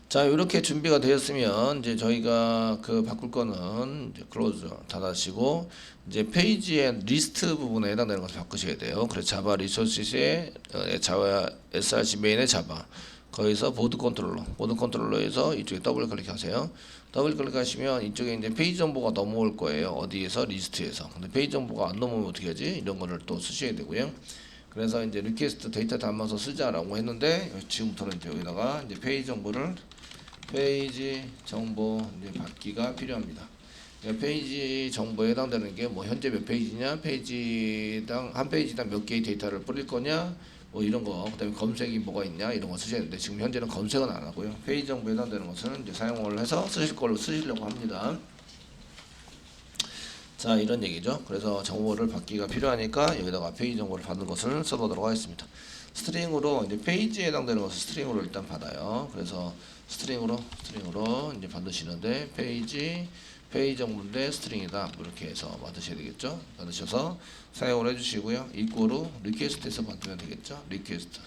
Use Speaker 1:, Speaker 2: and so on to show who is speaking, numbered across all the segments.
Speaker 1: 자, 이렇게 준비가 되었으면 이제 저희가 그 바꿀 거는 이제 클로즈 닫아시고 이제 페이지의 리스트 부분에 해당되는 것을 바꾸셔야 돼요. 그래서 자바 리소시스의 자바 src 메인의 자바 거기서 보드 컨트롤러에서 이쪽에 더블 클릭하세요. 더블 클릭하시면 이쪽에 이제 페이지 정보가 넘어올 거예요. 어디에서 리스트에서. 근데 페이지 정보가 안 넘어오면 어떻게 하지? 이런 거를 또 쓰셔야 되고요. 그래서 이제 리퀘스트 데이터 담아서 쓰자라고 했는데 지금부터는 이제 여기다가 이제 페이지 정보 이제 받기가 필요합니다. 그러니까 페이지 정보에 해당되는 게 뭐 현재 몇 페이지냐, 페이지당 한 페이지당 몇 개의 데이터를 뿌릴 거냐, 뭐 이런 거, 그다음에 검색이 뭐가 있냐 이런 거 쓰셔야 되는데 지금 현재는 검색은 안 하고요. 페이지 정보에 해당되는 것은 이제 사용을 해서 쓰실 걸로 쓰시려고 합니다. 자, 이런 얘기죠. 그래서 정보를 받기가 필요하니까 여기다가 페이지 정보를 받는 것을 써보도록 하겠습니다. 스트링으로 이제 페이지에 해당되는 것을 스트링으로 일단 받아요. 그래서 스트링으로 이제 받으시는데 페이지 정보인데 스트링이다 이렇게 해서 받으셔야 되겠죠. 받으셔서 사용을 해주시고요. 이꼬로 리퀘스트에서 받으면 되겠죠. 리퀘스트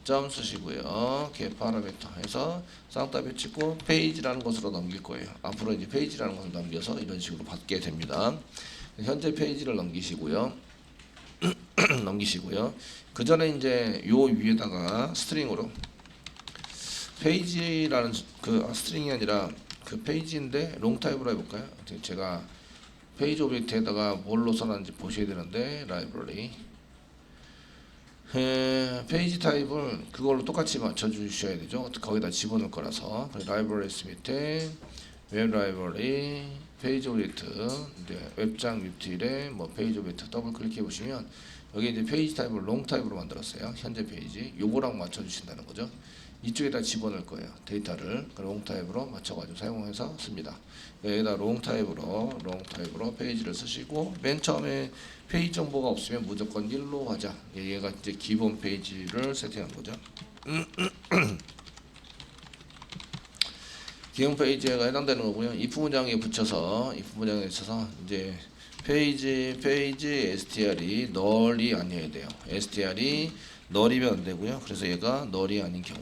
Speaker 1: 점 쓰시고요. get 파라미터 해서 쌍따비 찍고 페이지라는 것으로 넘길 거예요. 앞으로 이제 페이지라는 것을 넘겨서 이런 식으로 받게 됩니다. 현재 페이지를 넘기시고요. 그 전에 이제 요 위에다가 스트링으로 페이지라는 스트링이 아니라 그 페이지인데 롱 타입으로 해볼까요? 제가 페이지 오브젝트에다가 뭘로 써놨는지 보셔야 되는데 라이브러리 페이지 타입을 그걸로 똑같이 맞춰주셔야 되죠. 거기다 집어넣을 거라서 라이브러리스 밑에 웹 라이브러리 페이지 오브젝트 이제 웹장 뮤틸에 뭐 페이지 오브젝트 더블 클릭해 보시면 여기 이제 페이지 타입을 롱 타입으로 만들었어요. 현재 페이지 요거랑 맞춰주신다는 거죠. 이쪽에다 집어넣을 거예요. 데이터를 롱 타입으로 맞춰가지고 사용해서 씁니다. 여기다 롱 타입으로 페이지를 쓰시고 맨 처음에 페이지 정보가 없으면 무조건 1로 하자. 얘가 이제 기본 페이지를 세팅한 거죠. 기본 페이지에 해당되는 거고요. if 문장에 붙여서 이제 페이지 str이 널이 아니어야 돼요. str이 널이면 안 되고요. 그래서 얘가 널이 아닌 경우,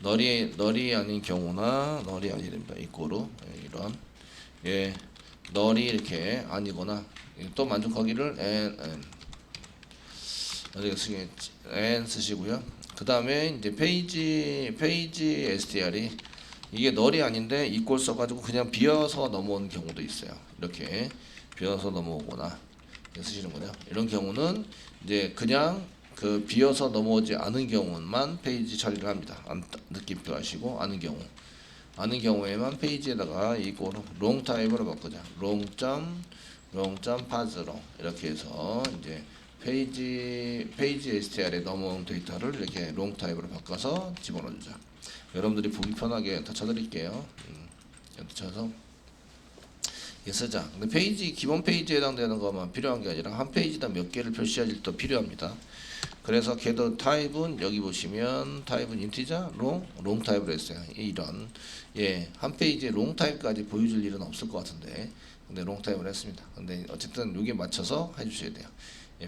Speaker 1: 널이 아닌 경우나 널이 아니 됩니다. 이꼬로 이런 널이 이렇게 아니거나 또 만족하기를 n 쓰시고요. 그 다음에 이제 페이지 str이 이게 널이 아닌데 이꼴 써가지고 그냥 비어서 넘어오는 경우도 있어요. 이렇게 비어서 넘어오거나 쓰시는 거죠. 이런 경우는 이제 그냥 그 비어서 넘어오지 않은 경우만 페이지 처리를 합니다. 느낌표 하시고 아는 경우에만 페이지에다가 이꼴 롱 타입으로 바꾸자. 롱점 파즈로 이렇게 해서 이제 페이지 str에 넘어온 데이터를 이렇게 롱 타입으로 바꿔서 집어넣자. 여러분들이 보기 편하게 다 쳐드릴게요. 쳐서 쓰자. 근데 기본 페이지에 해당되는 것만 필요한 게 아니라 한 페이지당 몇 개를 표시할지 또 필요합니다. 그래서 걔도 타입은 여기 보시면 타입은 인티저 롱 타입으로 했어요. 이런 한 페이지에 롱 타입까지 보여줄 일은 없을 것 같은데 근데 롱 타입을 했습니다. 근데 어쨌든 여기에 맞춰서 해주셔야 돼요.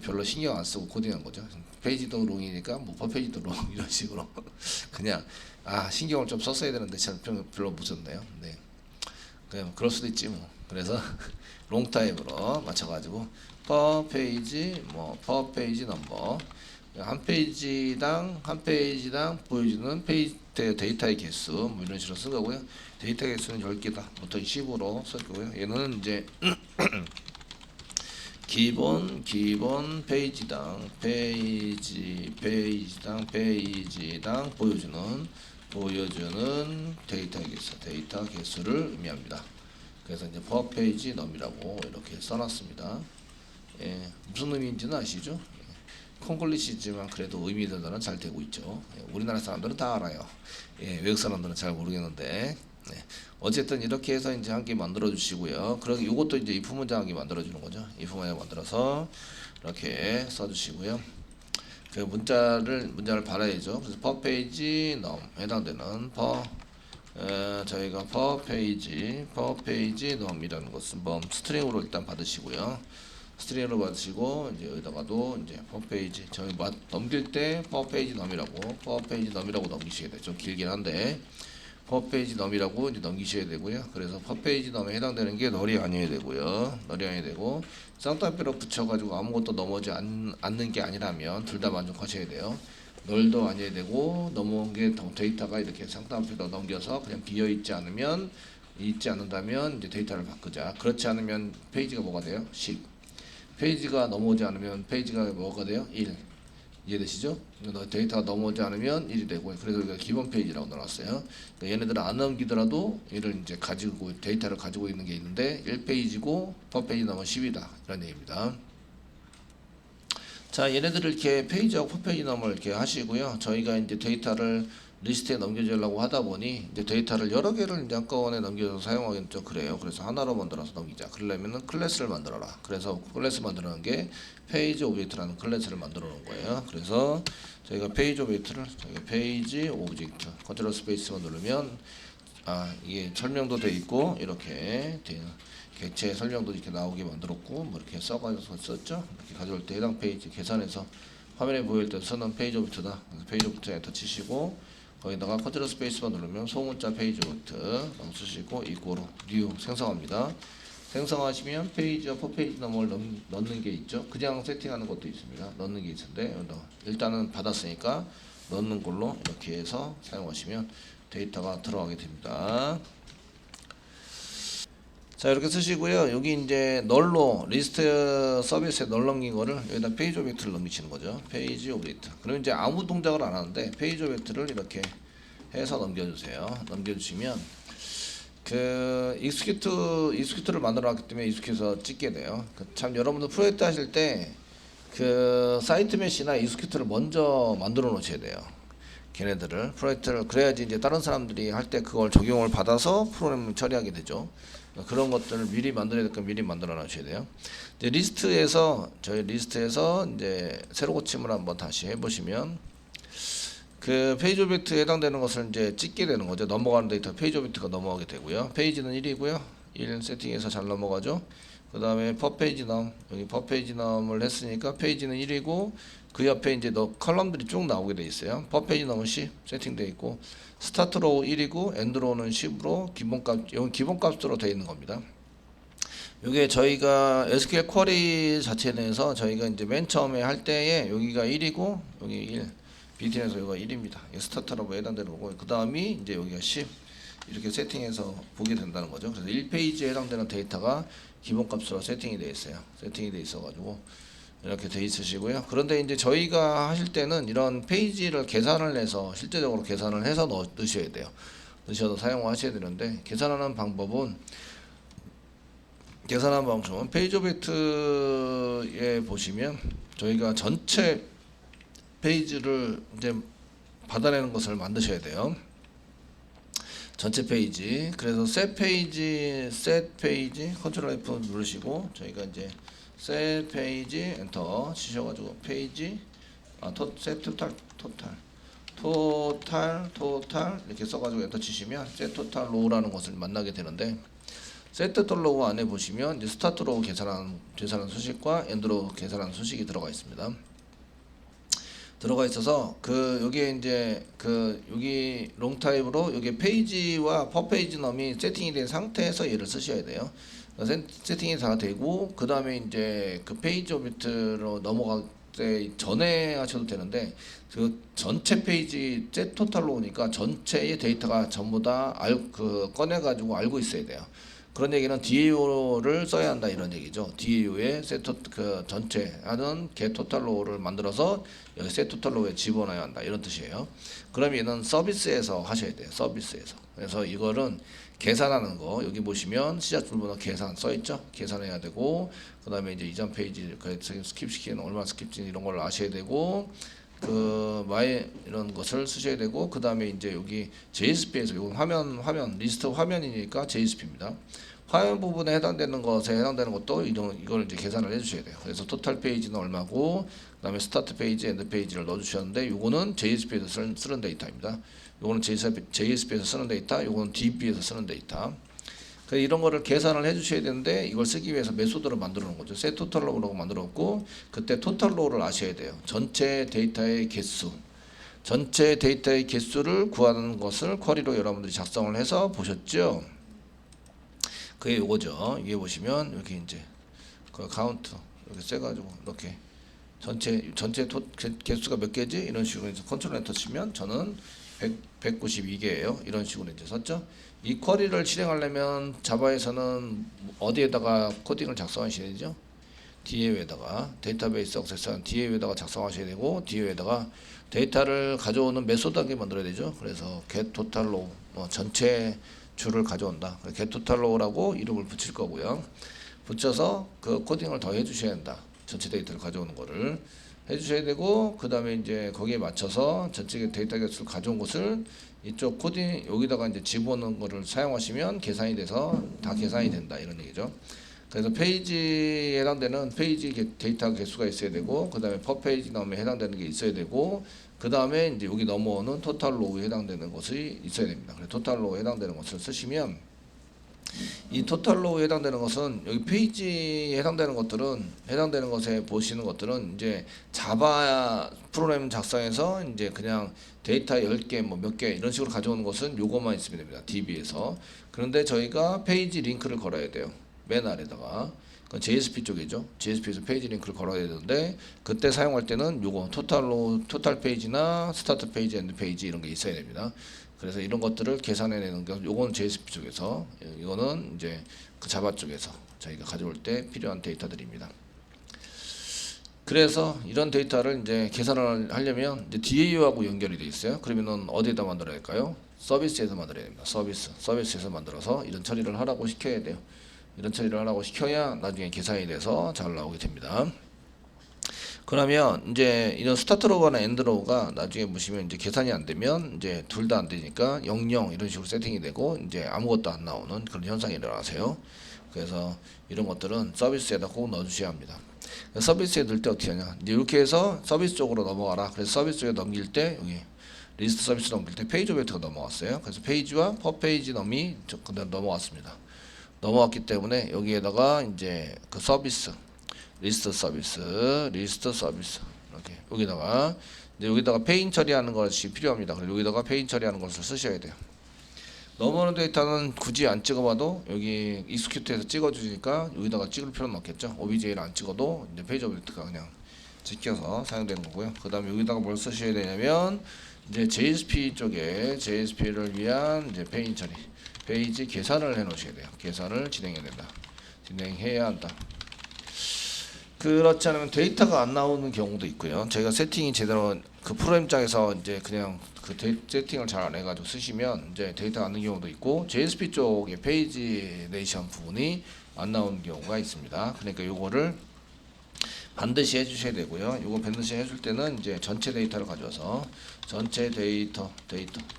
Speaker 1: 별로 신경 안 쓰고 코딩한 거죠. 페이지도 롱이니까 뭐 퍼페이지도 롱 이런 식으로 그냥 신경을 좀 썼어야 되는데 별로 못 썼네요. 네. 그냥 그럴 수도 있지 뭐. 그래서 롱 타입으로 맞춰가지고 퍼 페이지 넘버 한 페이지당 보여주는 데이터의 개수 뭐 이런 식으로 쓴 거고요. 데이터 개수는 10개다. 보통 10으로 쓸 거고요. 얘는 이제 기본 페이지당 보여주는 데이터 개수를 의미합니다. 그래서 이제 per 페이지 넘이라고 이렇게 써놨습니다. 무슨 의미인지는 아시죠? 콩글리시지만 그래도 의미들은 잘 되고 있죠. 우리나라 사람들은 다 알아요. 외국 사람들은 잘 모르겠는데 어쨌든 이렇게 해서 이제 한 개 만들어 주시고요. 그럼 이것도 이제 if 문장 한 개 만들어 주는 거죠. if 문장 만들어서 이렇게 써 주시고요. 그 문자를 받아야죠. 그래서 per 페이지 넘 해당되는 저희가 per 페이지 넘이라는 것은 스트링으로 일단 받으시고요. 스트링으로 받으시고 이제 여기다가도 이제 per 페이지 저희 넘길 때 per 페이지 넘이라고 넘기시게 돼요. 좀 길긴 한데 퍼페이지 넘이라고 이제 넘기셔야 되고요. 그래서 퍼페이지 넘에 해당되는 게 널이 아니어야 되고요. 널이 아니어야 되고 쌍따옴표로 붙여가지고 아무것도 넘어오지 않는 게 아니라면 둘 다 만족하셔야 돼요. 널도 아니어야 되고 넘어온 게 데이터가 이렇게 쌍따옴표로 넘겨서 그냥 비어 있지 않는다면 이제 데이터를 바꾸자. 그렇지 않으면 페이지가 뭐가 돼요? 10. 페이지가 넘어오지 않으면 페이지가 뭐가 돼요? 1. 이해되시죠? 데이터가 넘어오지 않으면 1이 되고, 그래서 우리가 기본 페이지라고 넣어놨어요. 그러니까 얘네들은 안 넘기더라도 얘를 이제 가지고 데이터를 가지고 있는 게 있는데 1페이지고 퍼 페이지 넘으면 10이다 이런 얘기입니다. 자, 얘네들을 이렇게 페이지하고 퍼 페이지 넘을 이렇게 하시고요. 저희가 이제 데이터를 리스트에 넘겨주려고 하다 보니 이제 데이터를 여러 개를 이제 한꺼번에 넘겨서 사용하기는 좀 그래요. 그래서 하나로 만들어서 넘기자. 그러려면은 클래스를 만들어라. 그래서 클래스 만들어놓은 게 페이지 오브젝트라는 클래스를 만들어 놓은 거예요. 그래서 저희가 페이지 오브젝트를 페이지 오브젝트 컨트롤 스페이스만 누르면 이게 설명도 돼 있고 이렇게 객체 설명도 이렇게 나오게 만들었고 뭐 이렇게 써가지고 썼죠. 이렇게 가져올 때 해당 페이지 계산해서 화면에 보일 때 쓰는 페이지 오브젝트다. 그래서 페이지 오브젝트 엔터 치시고 거기다가 컨트롤 스페이스만 누르면 소문자 페이지 오브젝트 쓰시고 이꼬로 뉴 생성합니다. 생성하시면 페이지와 퍼페이지 넘어를 넣는 게 있죠. 그냥 세팅하는 것도 있습니다. 넣는 게 있는데 일단은 받았으니까 넣는 걸로 이렇게 해서 사용하시면 데이터가 들어가게 됩니다. 자, 이렇게 쓰시고요. 여기 이제 널로 리스트 서비스에 널 넘긴 거를 여기다 페이지 오브젝트를 넘기시는 거죠. 페이지 오브젝트. 그럼 이제 아무 동작을 안 하는데 페이지 오브젝트를 이렇게 해서 넘겨주세요. 넘겨주시면 그 익스큐트를 만들어놨기 때문에 익스큐트에서 찍게 돼요. 참 여러분들 프로젝트 하실 때 그 사이트 메시나 익스큐트를 먼저 만들어 놓으셔야 돼요. 걔네들을 프로젝트를 그래야지 이제 다른 사람들이 할 때 그걸 적용을 받아서 프로그램을 처리하게 되죠. 그런 것들을 미리 만들어야 될 건 미리 만들어 놔셔야 돼요. 이제 저희 리스트에서 이제 새로 고침을 한번 다시 해보시면 그 페이지 오브젝트에 해당되는 것을 이제 찍게 되는 거죠. 넘어가는 데이터 페이지 오브젝트가 넘어가게 되고요. 페이지는 1이고요. 1 세팅해서 잘 넘어가죠. 그 다음에 퍼 페이지 넘, 여기 퍼 페이지 넘을 했으니까 페이지는 1이고 그 옆에 이제 컬럼들이 쭉 나오게 돼 있어요. 퍼 페이지 넘은 10 세팅돼 있고 스타트 로우 1이고 엔드 로우는 10으로 기본값, 여기 기본값으로 되어 있는 겁니다. 이게 저희가 SQL 쿼리 자체에 대해서 저희가 이제 맨 처음에 할 때에 여기가 1이고 여기 1 BTN에서 여기가 1입니다. 스타트라고 해당되는 거고 그 다음이 이제 여기가 10 이렇게 세팅해서 보게 된다는 거죠. 그래서 1페이지에 해당되는 데이터가 기본값으로 세팅이 되어 있어요. 세팅이 되어 있어가지고 이렇게 돼 있으시고요. 그런데 이제 저희가 하실 때는 이런 페이지를 계산을 해서 실제적으로 계산을 해서 넣으셔야 돼요. 넣으셔서 사용하셔야 되는데 계산하는 방법은 페이지 오브젝트에 보시면 저희가 전체 페이지를 이제 받아내는 것을 만드셔야 돼요. 전체 페이지. 그래서 set 페이지 컨트롤 F 누르시고 저희가 이제 set 페이지 엔터 치셔가지고 페이지 set 토탈 이렇게 써가지고 엔터 치시면 set 토탈 로우라는 것을 만나게 되는데 set 토탈 로우 안에 보시면 이제 스타트 로우 계산하는 수식과 엔드 로우 계산하는 수식이 들어가 있습니다. 들어가 있어서 여기에 이제 여기 롱 타입으로 여기 페이지와 퍼 페이지 넘이 세팅이 된 상태에서 얘를 쓰셔야 돼요. 세팅이 다 되고 그 다음에 이제 그 페이지 오브젝트로 넘어갈 때 전에 하셔도 되는데 그 전체 페이지 셋 토탈로 오니까 전체의 데이터가 전부 다 꺼내 가지고 알고 있어야 돼요. 그런 얘기는 DAO를 써야 한다 이런 얘기죠. DAO에 전체 하는 get total row를 만들어서 여기 set total row에 집어넣어야 한다 이런 뜻이에요. 그럼 얘는 서비스에서 하셔야 돼요. 서비스에서. 그래서 이거는 계산하는 거 여기 보시면 시작 줄번호 계산 써 있죠. 계산해야 되고 그 다음에 이제 이전 페이지 스킵시키는 얼마 스킵진 이런 걸 아셔야 되고 이런 것을 쓰셔야 되고 그 다음에 이제 여기 JSP에서 이건 화면 리스트 화면이니까 JSP입니다. 화면 부분에 해당되는 것도 이걸 이제 계산을 해주셔야 돼요. 그래서 토탈 페이지는 얼마고 그 다음에 스타트 페이지, 엔드 페이지를 넣어주셨는데 요거는 JSP에서 쓰는 데이터입니다. 요거는 JSP에서 쓰는 데이터, 요거는 DB에서 쓰는 데이터. 그래서 이런 거를 계산을 해주셔야 되는데 이걸 쓰기 위해서 메소드를 만들어 놓은 거죠. set total row라고 만들었고 그때 total row를 아셔야 돼요. 전체 데이터의 개수. 전체 데이터의 개수를 구하는 것을 쿼리로 여러분들이 작성을 해서 보셨죠? 그게 요거죠. 이게 보시면 여기 이제 그 카운트 이렇게 세가지고 이렇게 전체 개수가 몇 개지? 이런 식으로 해서 컨트롤 엔터 치면 저는 192개예요. 이런 식으로 이제 썼죠. 이 쿼리를 실행하려면 자바에서는 어디에다가 코딩을 작성하셔야 되죠? DA에다가 데이터베이스 액세스한 DA에다가 작성하셔야 되고 DA에다가 데이터를 가져오는 메소드하게 만들어야 되죠. 그래서 getTotalRow 전체 줄을 가져온다. getTotalRow라고 이름을 붙일 거고요. 붙여서 그 코딩을 더 해주셔야 한다. 전체 데이터를 가져오는 거를 해주셔야 되고 그 다음에 이제 거기에 맞춰서 전체 데이터 개수를 가져온 것을 이쪽 코딩 여기다가 이제 집어넣는 거를 사용하시면 계산이 돼서 다 계산이 된다 이런 얘기죠. 그래서 페이지에 해당되는 페이지 데이터 개수가 있어야 되고 그 다음에 퍼 페이지 넘에 해당되는 게 있어야 되고 그 다음에 이제 여기 넘어오는 토탈 로우에 해당되는 것이 있어야 됩니다. 그래서 토탈 로우에 해당되는 것을 쓰시면 이 토탈 로우에 해당되는 것은 여기 페이지에 해당되는 것들은 해당되는 것에 보시는 것들은 이제 자바 프로그램 작성해서 이제 그냥 데이터 10개 뭐 몇 개 이런 식으로 가져오는 것은 요것만 있으면 됩니다. DB에서. 그런데 저희가 페이지 링크를 걸어야 돼요. 맨 아래다가. 그건 JSP 쪽이죠. JSP에서 페이지 링크를 걸어야 되는데 그때 사용할 때는 요거 토탈 페이지나 스타트 페이지, 엔드 페이지 이런 게 있어야 됩니다. 그래서 이런 것들을 계산해내는 게 요거는 JSP 쪽에서 이거는 이제 그 자바 쪽에서 저희가 가져올 때 필요한 데이터들입니다. 그래서 이런 데이터를 이제 계산을 하려면 이제 DAU하고 연결이 돼 있어요. 그러면은 어디에다 만들어야 할까요? 서비스에서 만들어야 됩니다. 서비스에서 만들어서 이런 처리를 하라고 시켜야 돼요. 이런 처리를 하라고 시켜야 나중에 계산이 돼서 잘 나오게 됩니다. 그러면 이제 이런 스타트 로우나 엔드 로우가 나중에 보시면 이제 계산이 안 되면 이제 둘 다 안 되니까 00 이런 식으로 세팅이 되고 이제 아무것도 안 나오는 그런 현상이 일어나세요. 그래서 이런 것들은 서비스에다 꼭 넣어주셔야 합니다. 서비스에 넣을 때 어떻게 하냐? 이제 이렇게 해서 서비스 쪽으로 넘어가라. 그래서 서비스 쪽에 넘길 때 여기 리스트 서비스 넘길 때 페이지 오브젝트가 넘어왔어요. 그래서 페이지와 퍼 페이지 넘이 그대로 넘어왔습니다. 넘어왔기 때문에 여기에다가 이제 그 서비스 리스트 서비스 이렇게 여기다가 페인 처리하는 것이 필요합니다. 그래서 여기다가 페인 처리하는 것을 쓰셔야 돼요. 넘어오는 데이터는 굳이 안 찍어봐도 여기 익스큐트에서 찍어주니까 여기다가 찍을 필요는 없겠죠. OBJ를 안 찍어도 이제 페이지 오브젝트가 그냥 찍혀서 사용되는 거고요. 그 다음에 여기다가 뭘 쓰셔야 되냐면 이제 JSP 쪽에 JSP를 위한 이제 페인 처리 페이지 계산을 해 놓으셔야 돼요. 계산을 진행해야 된다. 진행해야 한다. 그렇지 않으면 데이터가 안 나오는 경우도 있고요. 저희가 세팅이 제대로 그 프로그램장에서 이제 그냥 그 세팅을 잘 안 해가지고 쓰시면 이제 데이터가 안 나오는 경우도 있고 JSP 쪽의 페이지 네이션 부분이 안 나오는 경우가 있습니다. 그러니까 요거를 반드시 해주셔야 되고요. 요거 반드시 해줄 때는 이제 전체 데이터를 가져와서 전체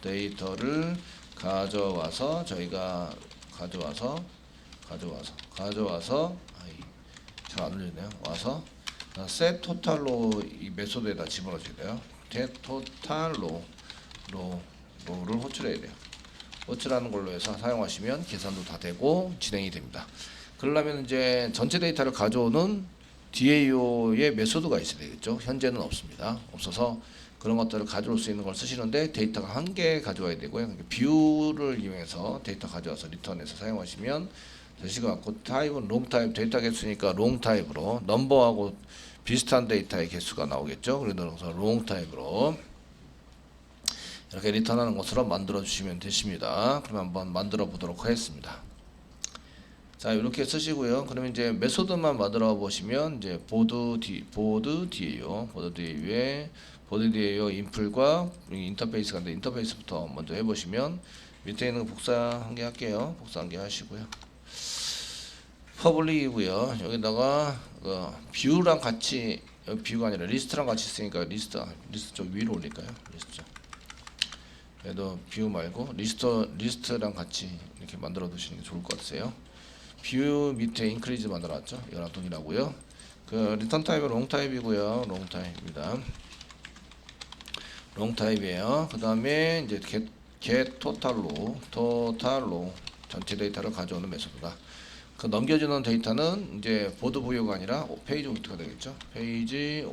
Speaker 1: 데이터를 가져와서 저희가 가져와서 잘 안 울리네요. 와서 set total로 이 메소드에다 집어넣어줘야 돼요. get total로를 호출해야 돼요. 호출하는 걸로 해서 사용하시면 계산도 다 되고 진행이 됩니다. 그러려면 이제 전체 데이터를 가져오는 DAO의 메소드가 있어야 되겠죠. 현재는 없습니다. 없어서 그런 것들을 가져올 수 있는 걸 쓰시는데 데이터가 한 개 가져와야 되고요. 그러니까 뷰를 이용해서 데이터 가져와서 리턴해서 사용하시면 되실 것 같고 타입은 롱 타입 데이터 개수니까 롱 타입으로 넘버하고 비슷한 데이터의 개수가 나오겠죠. 그래서 롱 타입으로 이렇게 리턴하는 것으로 만들어 주시면 되십니다. 그럼 한번 만들어 보도록 하겠습니다. 자 이렇게 쓰시고요. 그러면 이제 메소드만 만들어 보시면 이제 보드 DAO 인풀과 인터페이스가 있는데 인터페이스부터 먼저 해보시면 밑에 있는 거 복사 한 개 할게요. 복사 한 개 하시고요. 퍼블릭이고요. 여기다가 뷰랑 같이 뷰가 아니라 리스트랑 같이 쓰니까 리스트 쪽 위로 올릴까요? 리스트 쪽. 그래도 뷰 말고 리스트랑 같이 이렇게 만들어 두시는 게 좋을 것 같아요. 뷰 밑에 인크리즈 만들어놨죠. 이거랑 동일하고요. 그 리턴 타입은 롱 타입이고요. 롱 타입입니다. 롱 타입이에요. 그 다음에 이제 get total로 전체 데이터를 가져오는 메소드다. 그 넘겨주는 데이터는 이제 보드 부여가 아니라 페이지 오브젝트가 되겠죠. 페이지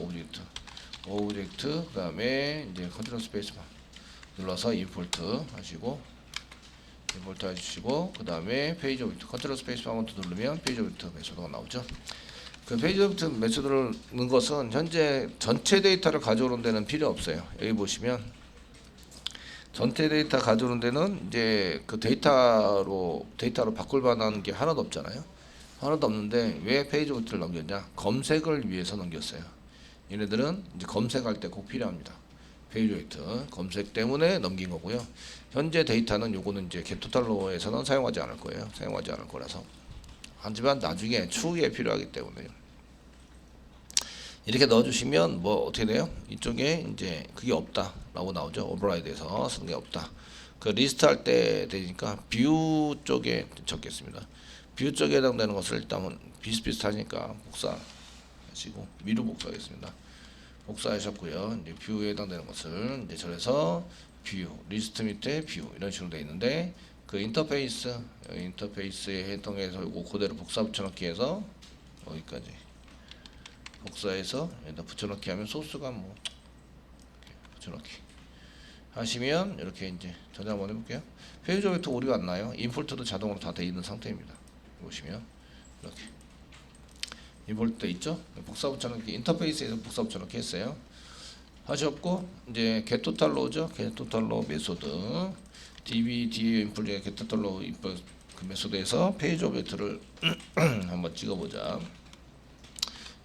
Speaker 1: 오브젝트 그다음에 이제 컨트롤 스페이스바 눌러서 임포트 하시고 임포트 해주시고 그다음에 페이지 오브젝트 컨트롤 스페이스바 한번 더 누르면 페이지 오브젝트 메소드가 나오죠. 그 페이지 오브젝트 메소드를 넣는 것은 현재 전체 데이터를 가져오는 데는 필요 없어요. 여기 보시면 전체 데이터 가져오는 데는 이제 그 데이터로 바꿀 만한 게 하나도 없잖아요. 하나도 없는데 왜 페이지 오브젝트를 넘겼냐? 검색을 위해서 넘겼어요. 얘네들은 이제 검색할 때 꼭 필요합니다. 페이지 오브젝트 검색 때문에 넘긴 거고요. 현재 데이터는 요거는 이제 겟토탈로에서는 사용하지 않을 거예요. 사용하지 않을 거라서. 하지만 나중에 추후에 필요하기 때문에 이렇게 넣어주시면 뭐 어떻게 돼요? 이쪽에 이제 그게 없다라고 나오죠. 오버라이드에서 쓰는 게 없다. 그 리스트 할 때 되니까 뷰 쪽에 적겠습니다. 뷰 쪽에 해당되는 것을 일단은 비슷비슷하니까 복사하시고 미루 복사하겠습니다. 복사하셨고요. 이제 뷰에 해당되는 것을 이제 저래서 뷰 리스트 밑에 뷰 이런 식으로 되어 있는데 그 인터페이스에 해당해서 이거 그대로 복사 붙여넣기 해서 여기까지 복사해서 여기다 붙여넣기 하면 소스가 뭐 붙여넣기 하시면 이렇게 이제 저장 한번 해볼게요. 페이지 오브젝트 오류가 안 나요. 임포트도 자동으로 다 되어 있는 상태입니다. 보시면 이렇게 임포트 돼 있죠. 복사 붙여넣기 인터페이스에서 복사 붙여넣기 했어요. 하셨고 이제 getTotalRow죠. getTotalRow 메소드 db 인플레 getTotalRow 그 메소드에서 페이지 오브젝트를 한번 찍어보자.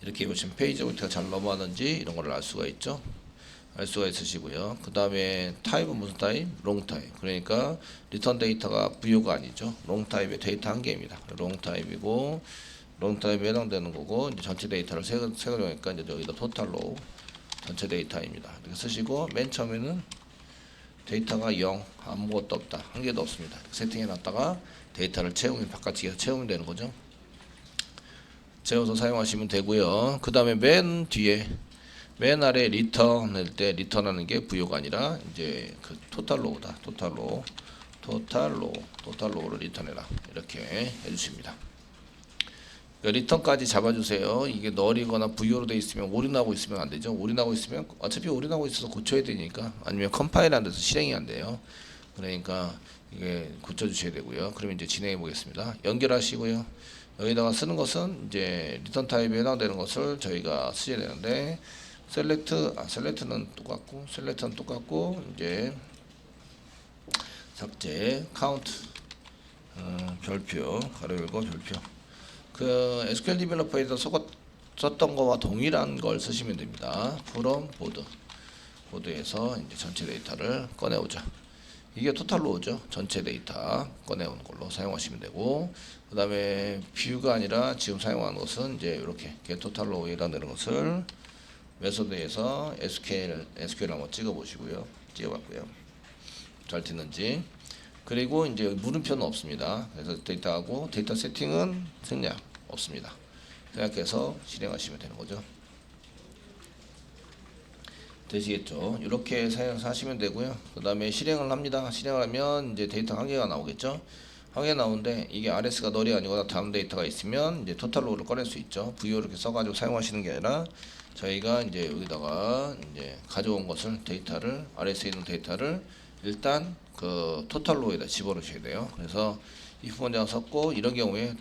Speaker 1: 이렇게 보시면 페이지 오브젝트가 잘 넘어가는지 이런 걸 알 수가 있죠. 알 수가 있으시고요. 그 다음에 타입은 무슨 타입? 롱 타입. 그러니까 리턴 데이터가 부여가 아니죠. 롱 타입의 데이터 한 개입니다. 롱 타입이고 롱 타입에 해당되는 거고 이제 전체 데이터를 세가려니까 이제 여기다 토탈로 전체 데이터입니다. 이렇게 쓰시고 맨 처음에는 데이터가 0 아무것도 없다. 한 개도 없습니다. 세팅해 놨다가 데이터를 채우면 바깥쪽에서 채우면 되는 거죠. 채워서 사용하시면 되고요. 그 다음에 맨 뒤에 맨 아래 리턴 할 때 리턴하는 게 부여가 아니라 이제 그 토탈로우다. 토탈로우를 리턴해라. 이렇게 해주십니다. 그러니까 리턴까지 잡아주세요. 이게 널이거나 부여로 돼 있으면 올인하고 있으면 안 되죠. 올인하고 있으면 어차피 올인하고 있어서 고쳐야 되니까 아니면 컴파일 안 돼서 실행이 안 돼요. 그러니까 이게 고쳐주셔야 되고요. 그러면 이제 진행해 보겠습니다. 연결하시고요. 여기다가 쓰는 것은 이제 리턴 타입에 해당되는 것을 저희가 쓰셔야 되는데 셀렉트는 똑같고 이제 삭제 카운트 별표 가로 열고 별표 그 SQL 디벨로퍼에서 썼던 거와 동일한 걸 쓰시면 됩니다. from 보드에서 이제 전체 데이터를 꺼내오자. 이게 토탈로우죠. 전체 데이터 꺼내오는 걸로 사용하시면 되고 그 다음에 뷰가 아니라 지금 사용하는 것은 이제 이렇게 getTotalRow에 해당되는 것을 메소드에서 SQL 한번 찍어보시고요. 찍어봤고요. 잘 됐는지. 그리고 이제 물음표는 없습니다. 그래서 데이터하고 데이터 세팅은 생략 없습니다. 생략해서 실행하시면 되는 거죠. 되시겠죠? 이렇게 사용하시면 되고요. 그 다음에 실행을 합니다. 실행을 하면 이제 데이터 한 개가 나오겠죠? 한 개 나오는데 이게 RS가 널이 아니거나 다음 데이터가 있으면 이제 토탈로우를 꺼낼 수 있죠. VO 이렇게 써가지고 사용하시는 게 아니라 저희가 이제 여기다가 이제 가져온 것을 데이터를 RS에 있는 데이터를 일단 그 토탈로우에다 집어넣으셔야 돼요. 그래서 if 문장 썼고 이런 경우에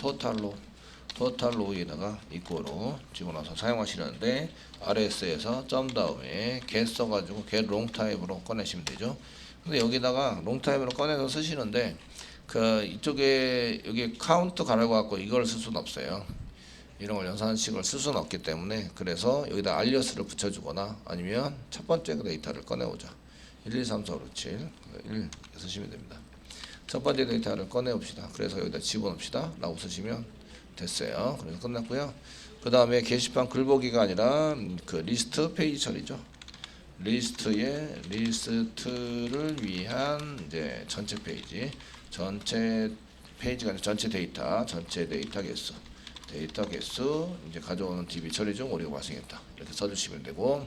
Speaker 1: 토탈로우에다가 이꼬로 집어넣어서 사용하시는데 RS에서 점 다음에 get 써가지고 get long type으로 꺼내시면 되죠. 근데 여기다가 long type으로 꺼내서 쓰시는데 그 이쪽에 여기 카운트 가려고 갖고 이걸 쓸 수는 없어요. 이런 걸 연산식을 쓸 수는 없기 때문에 그래서 여기다 alias를 붙여주거나 아니면 첫 번째 그 데이터를 꺼내오자. 1, 2, 3, 4, 5, 6, 7 1 쓰시면 됩니다. 첫 번째 데이터를 꺼내옵시다. 그래서 여기다 집어넣읍시다 라고 쓰시면 됐어요. 그래서 끝났고요. 그 다음에 게시판 글보기가 아니라 그 리스트 페이지 처리죠. 리스트를 위한 이제 전체 페이지가 아니라 전체 데이터 개수 이제 가져오는 DB 처리 중 오류가 발생했다. 이렇게 써주시면 되고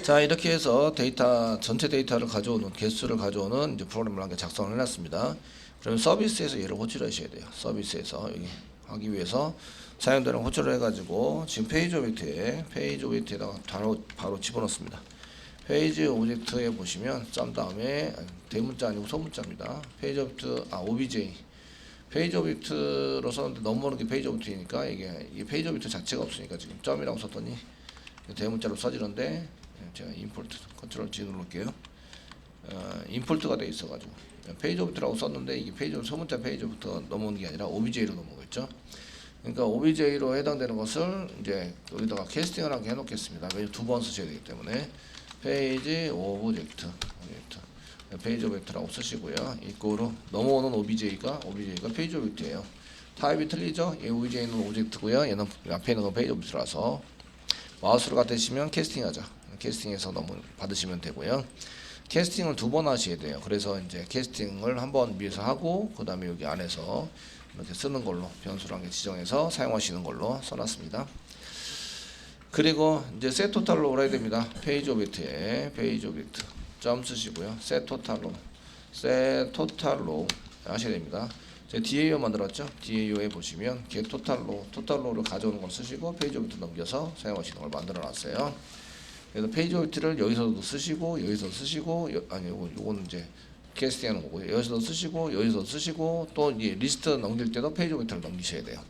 Speaker 1: 자, 이렇게 해서 데이터 전체 데이터를 가져오는 개수를 가져오는 이제 프로그램을 한 개 작성을 해놨습니다. 그러면 서비스에서 얘를 호출을 하셔야 돼요. 서비스에서 여기 하기 위해서 사용자를 호출을 해가지고 지금 페이지 오브젝트에다가 바로 집어넣습니다. 페이지 오브젝트에 보시면 점 다음에 대문자 아니고 소문자입니다. 페이지 오브젝트 OBJ 페이지 오브젝트로 썼는데 넘어오는 게 페이지 오브젝트니까 이게 페이지 오브젝트 자체가 없으니까 지금 점이라고 썼더니 대문자로 써지는데 제가 임포트 컨트롤 G 누를게요. 임포트가 돼 있어가지고 페이지 오브젝트라고 썼는데 이게 소문자 페이지 오브젝트가 넘어오는 게 아니라 OBJ로 넘어오겠죠. 그러니까 OBJ로 해당되는 것을 이제 여기다가 캐스팅을 하게 해놓겠습니다. 왜냐면 두 번 쓰셔야 되기 때문에 페이지 오브젝트 페이지 오브젝트라고 쓰시고요. 이거로 넘어오는 OBJ가 페이지 오브젝트예요. 타입이 틀리죠? 얘 OBJ는 오브젝트고요. 얘는 앞에 있는 건 페이지 오브젝트라서 마우스를 갖다 대시면 캐스팅하자. 캐스팅해서 받으시면 되고요. 캐스팅을 두 번 하셔야 돼요. 그래서 이제 캐스팅을 한 번 위에서 하고 그 다음에 여기 안에서 이렇게 쓰는 걸로 변수를 한 개 지정해서 사용하시는 걸로 써놨습니다. 그리고 이제 셋 토탈로 오라야 됩니다. 페이지 오브젝트에 페이지 오브젝트 점 쓰시고요. 셋 토탈로 하셔야 됩니다. 제가 DAO 만들었죠. DAO에 보시면 get 토탈로를 가져오는 걸 쓰시고 페이지 오브젝트 넘겨서 사용하시는 걸 만들어 놨어요. 그래서 페이지 오브젝트를 여기서도 쓰시고 여기서 쓰시고 요거는 이제 캐스팅하는 거고요. 여기서도 쓰시고 또 이 리스트 넘길 때도 페이지 오브젝트를 넘기셔야 돼요.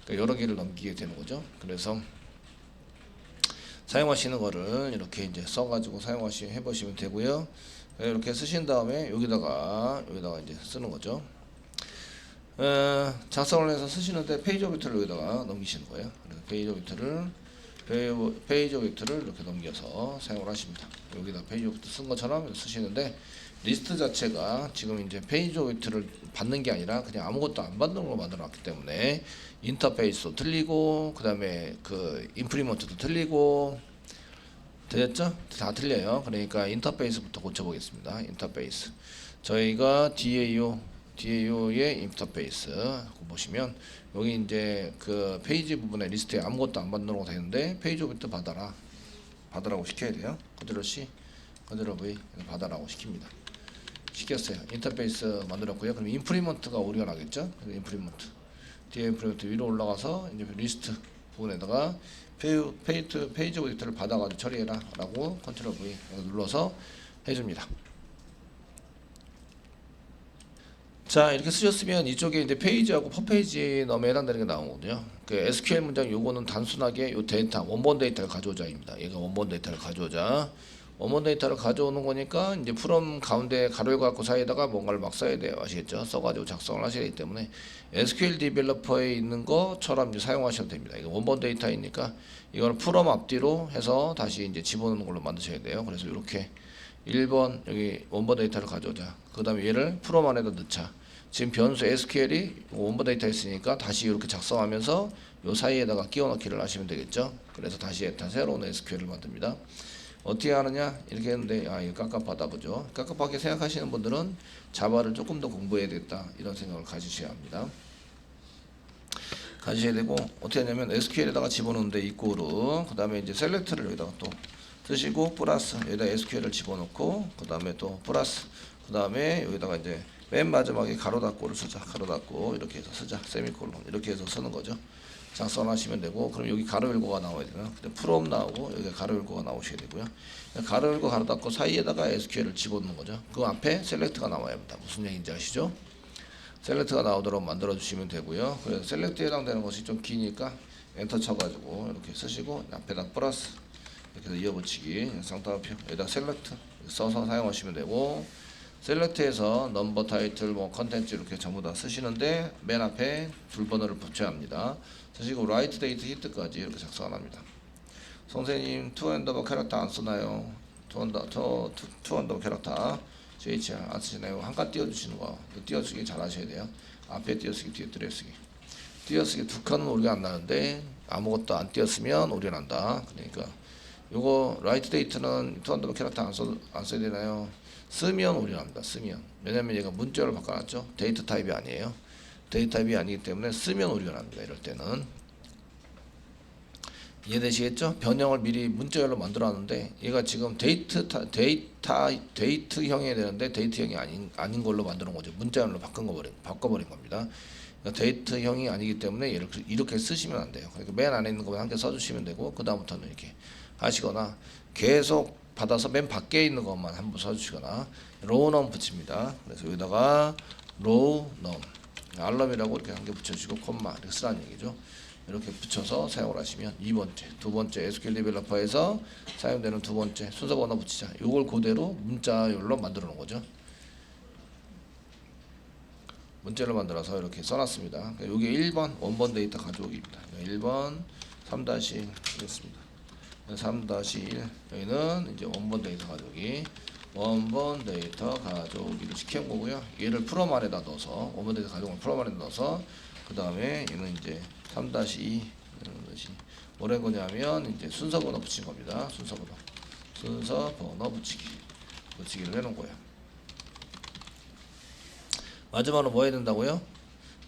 Speaker 1: 그러니까 여러 개를 넘기게 되는 거죠. 그래서 사용하시는 거를 이렇게 이제 써가지고 해보시면 되고요. 이렇게 쓰신 다음에 여기다가 이제 쓰는 거죠. 작성을 해서 쓰시는데 페이지 오브젝트를 여기다가 넘기시는 거예요. 그래서 페이지 오브젝트를 이렇게 넘겨서 사용을 하십니다. 여기다 페이지 오브젝트 쓴 것처럼 쓰시는데 리스트 자체가 지금 이제 페이지 오브젝트를 받는 게 아니라 그냥 아무것도 안 받는 걸로 만들어 놨기 때문에 인터페이스도 틀리고 그 다음에 그 인프리먼트도 틀리고 되셨죠? 다 틀려요. 그러니까 인터페이스부터 고쳐보겠습니다. 인터페이스 저희가 DAO의 인터페이스 보시면 여기 이제 그 페이지 부분에 리스트에 아무것도 안 받는 거 되는데 페이지 오브젝트 받으라고 시켜야 돼요. 컨트롤 C, 컨트롤 V 받아라고 시켰어요. 인터페이스 만들었고요. 그럼 인프리먼트가 오류가 나겠죠? 인프리먼트 위로 올라가서 이제 리스트 부분에다가 페이지 오브젝트를 받아가지고 처리해라 라고 컨트롤 V 눌러서 해줍니다. 자, 이렇게 쓰셨으면 이쪽에 이제 페이지하고 퍼페이지 넘에 해당되는 게 나오거든요. 그 SQL 문장 요거는 단순하게 요 데이터 원본 데이터를 가져오자입니다. 얘가 원본 데이터를 가져오자. 원본 데이터를 가져오는 거니까 이제 프롬 가운데 가로 열고 갖고 사이에다가 뭔가를 막 써야 돼요. 아시겠죠? 써가지고 작성을 하셔야 되기 때문에 SQL 디벨로퍼에 있는 것처럼 이제 사용하셔도 됩니다. 이거 원본 데이터이니까 이거는 프롬 앞뒤로 해서 다시 이제 집어넣는 걸로 만드셔야 돼요. 그래서 이렇게 1번 여기 원본 데이터를 가져오자. 그 다음에 얘를 프롬 안에다 넣자. 지금 변수 SQL이 원본 데이터 있으니까 다시 이렇게 작성하면서 요 사이에다가 끼워 넣기를 하시면 되겠죠. 그래서 다시 새로운 SQL을 만듭니다. 어떻게 하느냐 이렇게 했는데 이거 깝깝하다 그죠. 깝깝하게 생각하시는 분들은 자바를 조금 더 공부해야 되겠다 이런 생각을 가지셔야 합니다. 가지셔야 되고 어떻게 하냐면 SQL에다가 집어넣는데 이꼬르 그 다음에 이제 셀렉트를 여기다가 또 쓰시고 플러스 여기다 SQL을 집어넣고 그 다음에 또 플러스 그 다음에 여기다가 이제 맨 마지막에 가로 닫고를 쓰자. 가로 닫고 이렇게 해서 쓰자. 세미콜론 이렇게 해서 쓰는 거죠. 작성하시면 되고 그럼 여기 가로 열고가 나와야 되나? 근데 프롬 나오고 여기 가로 열고가 나오셔야 되고요. 가로 열고 가로 닫고 사이에다가 SQL을 집어넣는 거죠. 그 앞에 셀렉트가 나와야 합니다. 무슨 얘기인지 아시죠? 셀렉트가 나오도록 만들어 주시면 되고요. 그래서 셀렉트에 해당되는 것이 좀 기니까 엔터 쳐가지고 이렇게 쓰시고 앞에다 플러스 이렇게 해서 이어붙이기 쌍따옴표 여기다 셀렉트 써서 사용하시면 되고 셀렉트에서 넘버 타이틀 컨텐츠 이렇게 전부 다 쓰시는데 맨 앞에 둘번호를 붙여야 합니다. 쓰시고 라이트 데이트 히트까지 이렇게 작성 합니다. 선생님 투 언더버 캐릭터 안 쓰나요? 투 언더버 캐릭터 JHR 안 쓰시나요? 한 칸 띄워주시는 거 띄워쓰기 잘 하셔야 돼요. 앞에 띄워쓰기 뒤에 띄워쓰기 두 칸은 오류가 안 나는데 아무것도 안 띄웠으면 오류가 난다. 그러니까 요거 라이트 데이트는 투 언더버 캐릭터 안 써야 되나요? 쓰면 오류가 납니다. 쓰면 왜냐면 얘가 문자로 바꿔놨죠. 데이터 타입이 아니에요. 데이터 타입이 아니기 때문에 쓰면 오류가 납니다. 이럴 때는 이해되시겠죠? 변형을 미리 문자열로 만들어놨는데 얘가 지금 데이트형이 되는데 데이트형이 아닌 걸로 만드는 거죠. 문자열로 바꿔버린 겁니다. 그러니까 데이트형이 아니기 때문에 이렇게 쓰시면 안 돼요. 그러니까 맨 안에 있는 것만 한 개 써주시면 되고 그 다음부터는 이렇게 하시거나 계속 받아서 맨 밖에 있는 것만 한번 써주시거나 로우넘 붙입니다. 그래서 여기다가 로우넘 알럼이라고 이렇게 한 개 붙여주시고 콤마 이렇게 쓰라는 얘기죠. 이렇게 붙여서 사용을 하시면 두 번째 SQL 디벨로퍼에서 사용되는 두 번째 순서 번호 붙이자. 이걸 그대로 문자열로 만들어 놓은 거죠. 문자로 만들어서 이렇게 써놨습니다. 이게 1번 원본 데이터 가져오기입니다. 1번 3-1 이렇습니다. 3-1 여기는 이제 원본 데이터 가져오기. 원본 데이터 가져오기를 시킨 거고요. 얘를 프롬 안에다 넣어서 원본 데이터 가져오는 프롬 안에 넣어서 그 다음에 얘는 이제 3-2 이런 것이 뭐라는 거냐면 이제 순서 번호 붙인 겁니다. 순서 번호 붙이기를 해놓은 거예요. 마지막으로 뭐 해야 된다고요?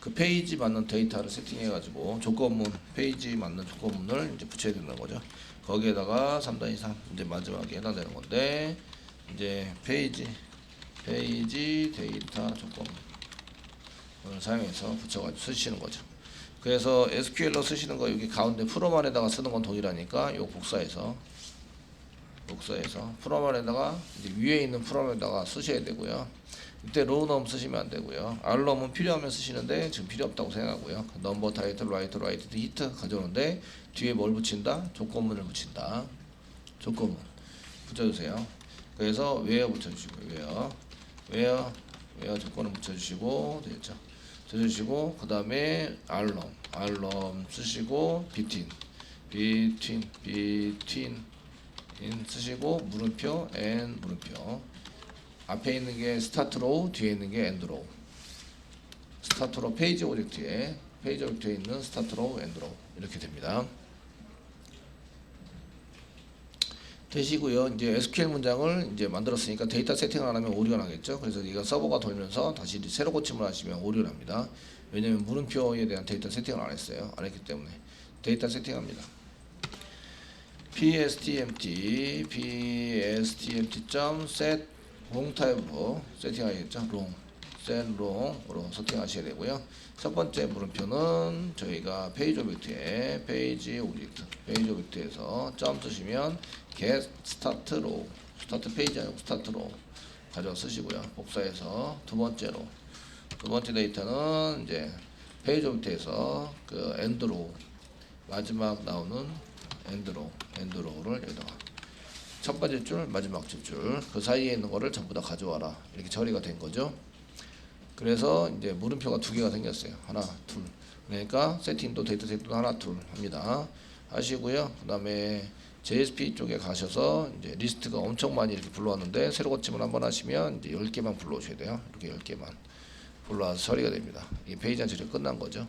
Speaker 1: 그 페이지 맞는 데이터를 세팅해가지고 조건문 페이지 맞는 조건문을 이제 붙여야 된다는 거죠. 거기에다가 3-3 이제 마지막에 해당되는 건데 이제 페이지 데이터 조건문을 사용해서 붙여가지고 쓰시는 거죠. 그래서 SQL로 쓰시는 거 여기 가운데 프롬안에다가 쓰는 건 동일하니까 요 복사해서 프롬안에다가 이제 위에 있는 프롬에다가 쓰셔야 되고요. 이때 로우넘 쓰시면 안 되고요. 알럼은 필요하면 쓰시는데 지금 필요 없다고 생각하고요. 넘버 타이틀 라이트 히트 가져오는데 뒤에 뭘 붙인다? 조건문을 붙인다. 조건문 붙여주세요. 그래서 웨어 붙여주시고 웨어 조건을 붙여주시고 되겠죠. 써주시고 그 다음에 알럼 쓰시고 between 쓰시고 물음표 and 물음표 앞에 있는 게 스타트 로우 뒤에 있는 게 엔드 로우 스타트 로우 페이지 오브젝트에 있는 스타트 로우 엔드 로우 이렇게 됩니다. 되시고요. 이제 SQL 문장을 이제 만들었으니까 데이터 세팅을 안 하면 오류가 나겠죠. 그래서 이거 서버가 돌면서 다시 새로 고침을 하시면 오류가 납니다. 왜냐면 물음표에 대한 데이터 세팅을 안 했어요. 안 했기 때문에 데이터 세팅합니다. pstmt.set 롱타입으로 세팅하겠죠. 롱으로 세팅하셔야 되고요. 첫 번째 물음표는 저희가 페이지 오브젝트에서 점 쓰시면 get start row 스타트 페이지 아니고 스타트 로우 가져 쓰시고요. 복사해서 두 번째 데이터는 이제 페이지 오브젝트에서 그 end row 마지막 나오는 end row를 여기다가 첫 번째 줄 마지막 줄 그 사이에 있는 거를 전부 다 가져와라 이렇게 처리가 된 거죠. 그래서 이제 물음표가 두 개가 생겼어요. 하나 둘 그러니까 세팅도 데이터 세팅도 하나 둘 합니다. 하시고요. 그 다음에 JSP 쪽에 가셔서 이제 리스트가 엄청 많이 이렇게 불러왔는데 새로 고침을 한번 하시면 이제 10개만 불러오셔야 돼요. 이렇게 10개만 불러와서 처리가 됩니다. 이 페이지 한 처리가 끝난 거죠.